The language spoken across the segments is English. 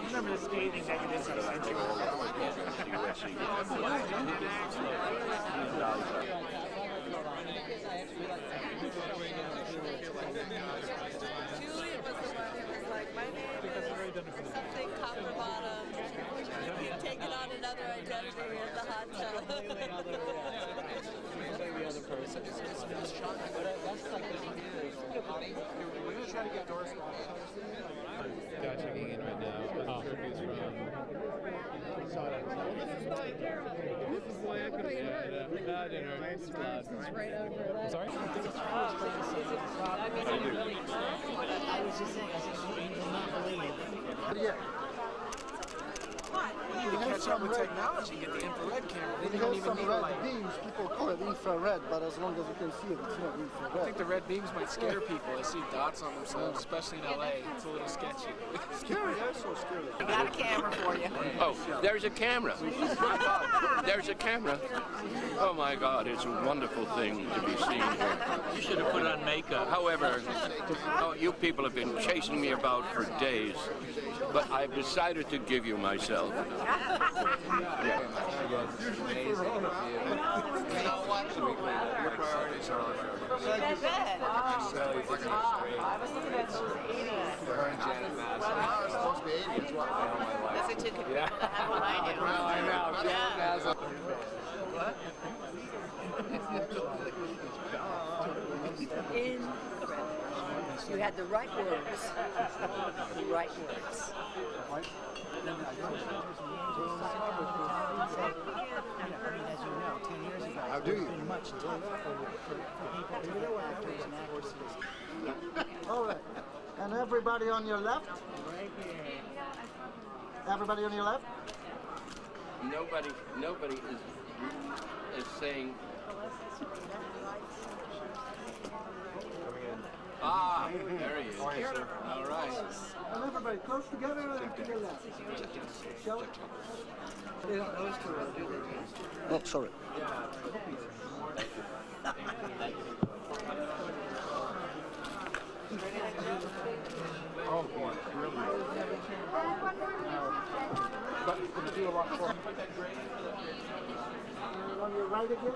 Remember the scathing negatives I sent you? Juliet was the one who was like, my name is something copper bottom. You've taken on another identity in the hot tub. Every other person. We're going to try to get Doris. Checking in right now. Interviews from. This is why I could not in her slot. Sorry? I was just saying, I said, you will not believe. Yeah. We need to catch up with technology, get the infrared camera. They don't even need light. Beams, people call it infrared, but as long as you can see it, it's not infrared. I think the red beams might scare people. They see dots on themselves, especially in LA. It's a little sketchy. Scary, that's so scary. I got a camera for you. Oh, there's a camera. There's a camera. Oh my God, it's a wonderful thing to be seen here. You should have put on makeup. However, oh, you people have been chasing me about for days, but I've decided to give you myself. Yeah. Your priorities are That's it. I was looking at those 80s. her and Janet Maslin. It's supposed to be 80 as well. That's what you could have what I do. Well, I know. Janet Maslin. Incredible. You had the right words. The right words. How do you? All right. And everybody on your left? Everybody on your left? Nobody is saying. Ah, there he is. All right. And everybody close together and to your left. Shall we? They don't know us too well, do they? Oh, sorry. Oh, boy. Really? But you can do a lot more. On your right again?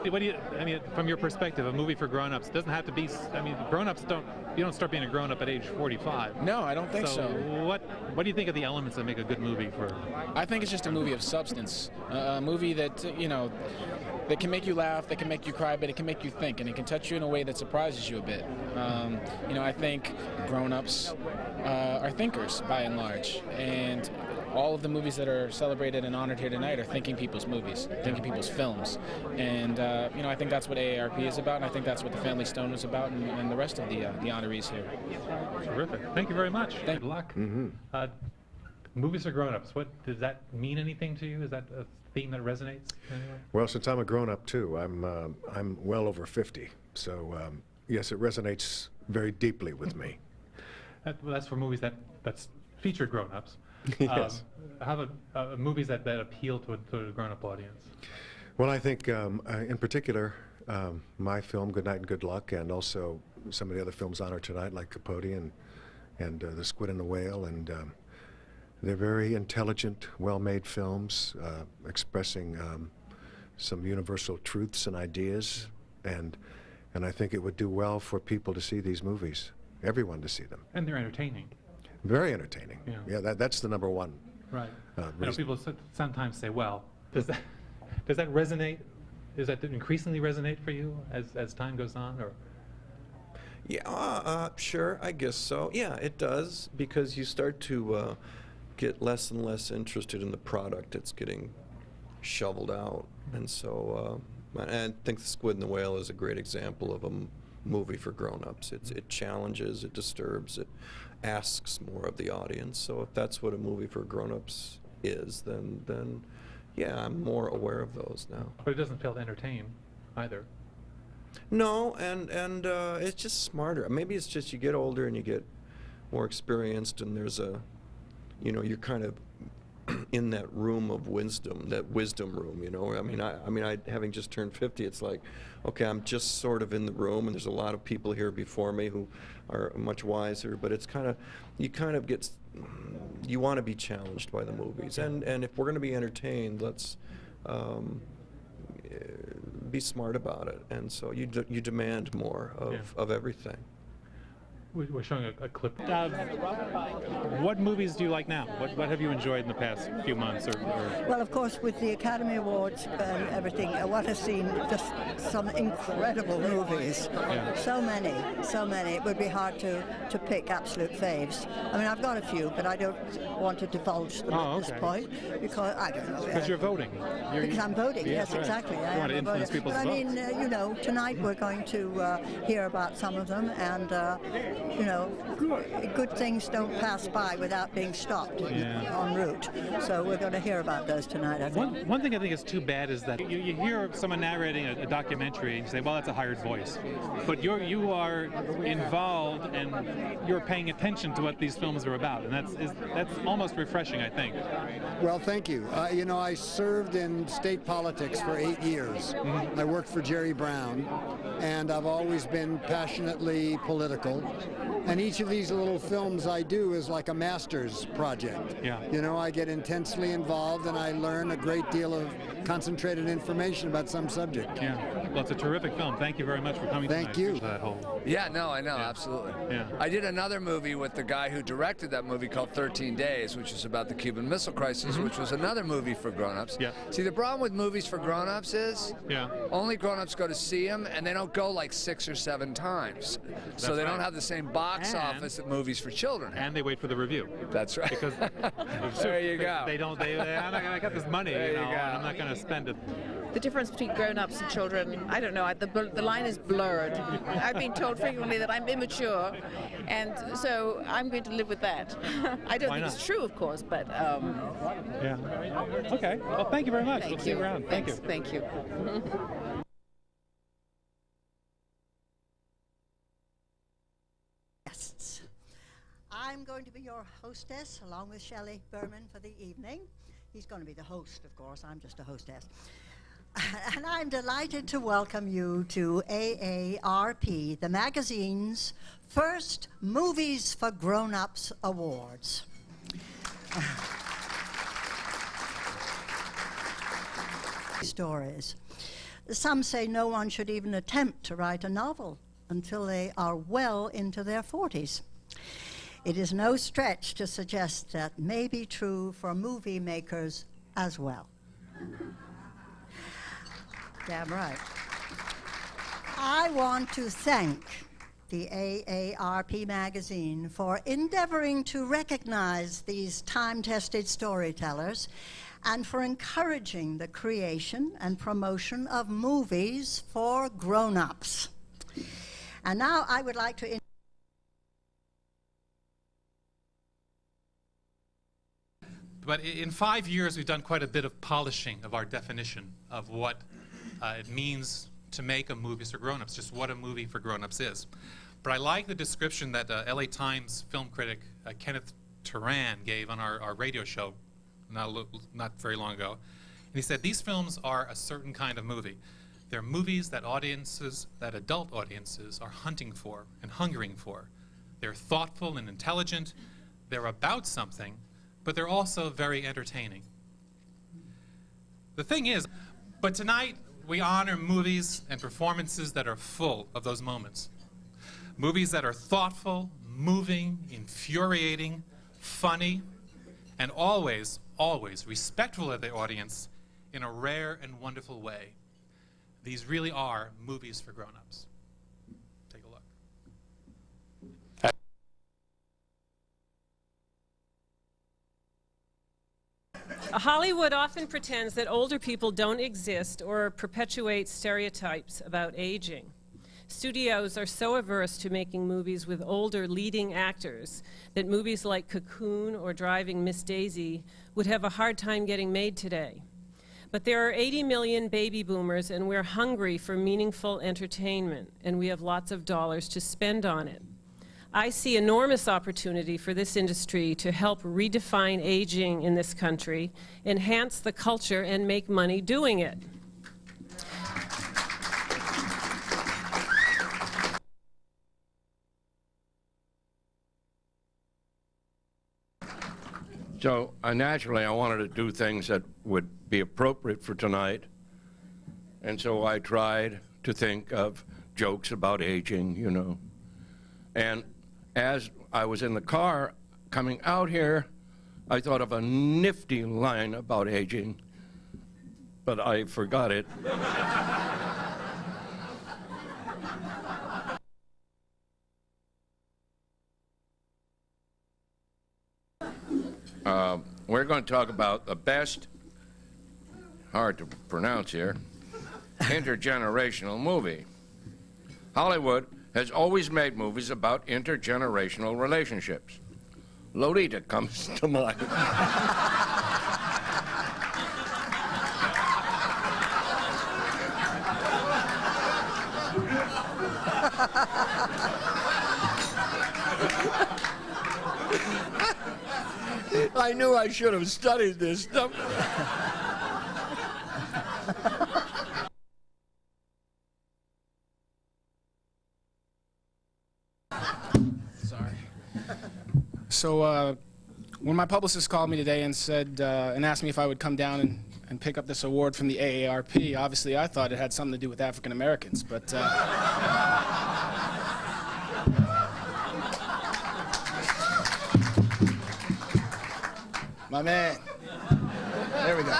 What do you? I mean, from your perspective, a movie for grown-ups doesn't have to be. I mean, grown-ups don't. You don't start being a grown-up at age 45. No, I don't think so. What do you think of the elements that make a good movie for? I think it's just a movie of substance. A movie that that can make you laugh, that can make you cry, but it can make you think, and it can touch you in a way that surprises you a bit. I think grown-ups are thinkers by and large, and all of the movies that are celebrated and honored here tonight are thinking people's movies, thinking people's films. And, I think that's what AARP is about, and I think that's what the Family Stone was about, and the rest of the honorees here. Terrific. Thank you very much. Thank Good luck. Mm-hmm. Movies for grown-ups. What does that mean? Anything to you? Is that a theme that resonates anyway? Well, since I'm a grown-up too, I'm well over 50. So yes, it resonates very deeply with me. That's for movies that's featured grown-ups. Yes. How about movies that appeal to a grown-up audience? Well, I think in particular, my film, Good Night and Good Luck, and also some of the other films honored tonight, like Capote and The Squid and the Whale, and they're very intelligent, well-made films expressing some universal truths and ideas, and I think it would do well for people to see these movies, everyone to see them. And they're entertaining. Very entertaining. Yeah. Yeah, that's the number one. Right. I know people sometimes say, well, does that resonate? Does that increasingly resonate for you as time goes on, or? Yeah, sure, I guess so. Yeah, it does, because you start to get less and less interested in the product that's getting shoveled out. And so I think The Squid and the Whale is a great example of a movie for grown-ups. It challenges, it disturbs, it asks more of the audience. So if that's what a movie for grown-ups is, then yeah, I'm more aware of those now. But it doesn't fail to entertain either. No, and it's just smarter. Maybe it's just you get older and you get more experienced, and there's a, you're kind of in that room of wisdom, that wisdom room, you know. I having just turned 50, it's like, okay, I'm just sort of in the room, and there's a lot of people here before me who are much wiser, but it's kind of, you want to be challenged by the movies, and if we're going to be entertained, let's be smart about it, and so you demand more of everything. We're showing a clip. What movies do you like now? What have you enjoyed in the past few months? Well, of course, with the Academy Awards and everything, what I've seen, just some incredible movies. Yeah. So many. It would be hard to pick absolute faves. I mean, I've got a few, but I don't want to divulge them at this point, because I don't know. Because you're voting. Because I'm voting, yes, right. exactly. You want to influence people's votes. I mean, votes. Tonight we're going to hear about some of them, and good things don't pass by without being stopped en route. So we're going to hear about those tonight, I think. One thing I think is too bad is that you hear someone narrating a documentary and you say, well, that's a hired voice. But you are involved and you're paying attention to what these films are about, and that's almost refreshing, I think. Well, thank you. I served in state politics for 8 years. I worked for Jerry Brown, and I've always been passionately political. And each of these little films I do is like a master's project. Yeah. I get intensely involved, and I learn a great deal of concentrated information about some subject. Yeah. Well, it's a terrific film. Thank you very much for coming tonight. Thank you. That whole... Yeah, no, I know, absolutely. Yeah. I did another movie with the guy who directed that movie called 13 Days, which is about the Cuban Missile Crisis, which was another movie for grown-ups. Yeah. See, the problem with movies for grown-ups is only grown-ups go to see them, and they don't go like 6 or 7 times. So they don't have the same box office that movies for children have. And they wait for the review. That's right. Because there you go. I got this money, and I'm not going to spend it. The difference between grown-ups and children, I don't know, the line is blurred. I've been told frequently that I'm immature, and so I'm going to live with that. I don't think it's true, of course, but... Yeah. Okay. Well, thank you very much. We'll see you around. Thank you. Thank you. I'm going to be your hostess, along with Shelley Berman, for the evening. He's going to be the host, of course. I'm just a hostess. And I'm delighted to welcome you to AARP, the magazine's first Movies for Grownups Awards. Stories. Some say no one should even attempt to write a novel until they are well into their 40s. It is no stretch to suggest that may be true for movie makers as well. Damn right. I want to thank the AARP magazine for endeavoring to recognize these time-tested storytellers and for encouraging the creation and promotion of movies for grown-ups. And now I would like to But in 5 years, we've done quite a bit of polishing of our definition of what it means to make a movie for grown-ups, just what a movie for grown-ups is. But I like the description that LA Times film critic Kenneth Turan gave on our radio show not very long ago. And he said, these films are a certain kind of movie. They're movies that adult audiences are hunting for and hungering for. They're thoughtful and intelligent. They're about something, but they're also very entertaining. The thing is, but tonight we honor movies and performances that are full of those moments. Movies that are thoughtful, moving, infuriating, funny, and always, always respectful of their audience in a rare and wonderful way. These really are movies for grown-ups. Take a look. Hollywood often pretends that older people don't exist or perpetuates stereotypes about aging. Studios are so averse to making movies with older leading actors that movies like Cocoon or Driving Miss Daisy would have a hard time getting made today. But there are 80 million baby boomers, and we're hungry for meaningful entertainment, and we have lots of dollars to spend on it. I see enormous opportunity for this industry to help redefine aging in this country, enhance the culture, and make money doing it. So naturally, I wanted to do things that would be appropriate for tonight. And so I tried to think of jokes about aging, you know. And as I was in the car coming out here, I thought of a nifty line about aging, but I forgot it. We're going to talk about the best, hard to pronounce here, intergenerational movie. Hollywood has always made movies about intergenerational relationships. Lolita comes to mind. I knew I should have studied this stuff. Sorry. So when my publicist called me today and said and asked me if I would come down and pick up this award from the AARP, obviously I thought it had something to do with African Americans, but my man. There we go.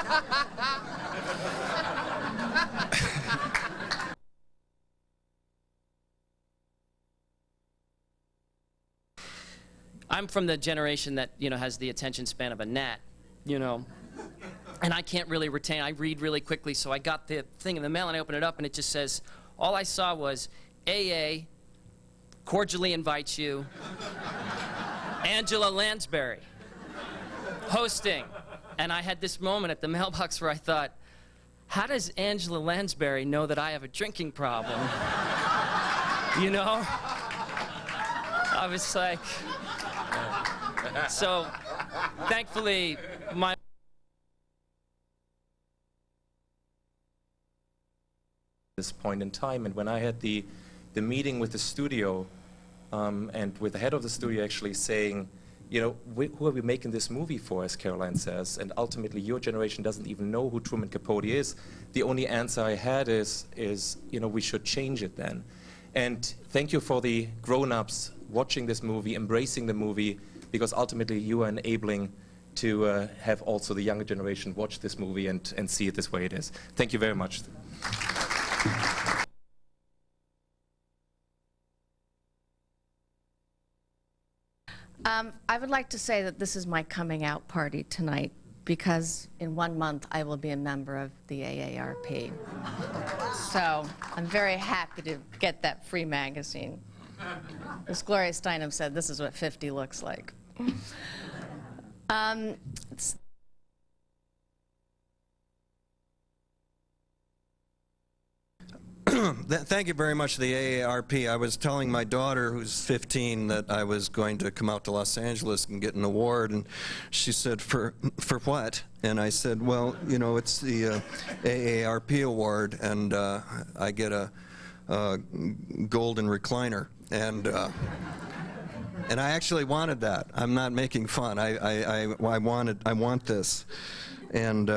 I'm from the generation that, you know, has the attention span of a gnat, you know. And I can't really retain. I read really quickly, so I got the thing in the mail and I opened it up and it just says, all I saw was AA cordially invites you, Angela Lansbury hosting. And I had this moment at the mailbox where I thought, how does Angela Lansbury know that I have a drinking problem? You know? I was like, so thankfully, my this point in time, and when I had the meeting with the studio and with the head of the studio actually saying, you know, who are we making this movie for, as Caroline says, and ultimately your generation doesn't even know who Truman Capote is. The only answer I had is you know, we should change it then. And thank you for the grown-ups watching this movie, embracing the movie, because ultimately you are enabling to have also the younger generation watch this movie and see it this way it is. Thank you very much. I would like to say that this is my coming out party tonight, because in 1 month I will be a member of the AARP. So I'm very happy to get that free magazine. As Gloria Steinem said, this is what 50 looks like. Thank you very much to the AARP. I was telling my daughter, who's 15, that I was going to come out to Los Angeles and get an award, and she said, for what? And I said, well, you know, it's the AARP award, and I get a golden recliner. And I actually wanted that. I'm not making fun. I want this. And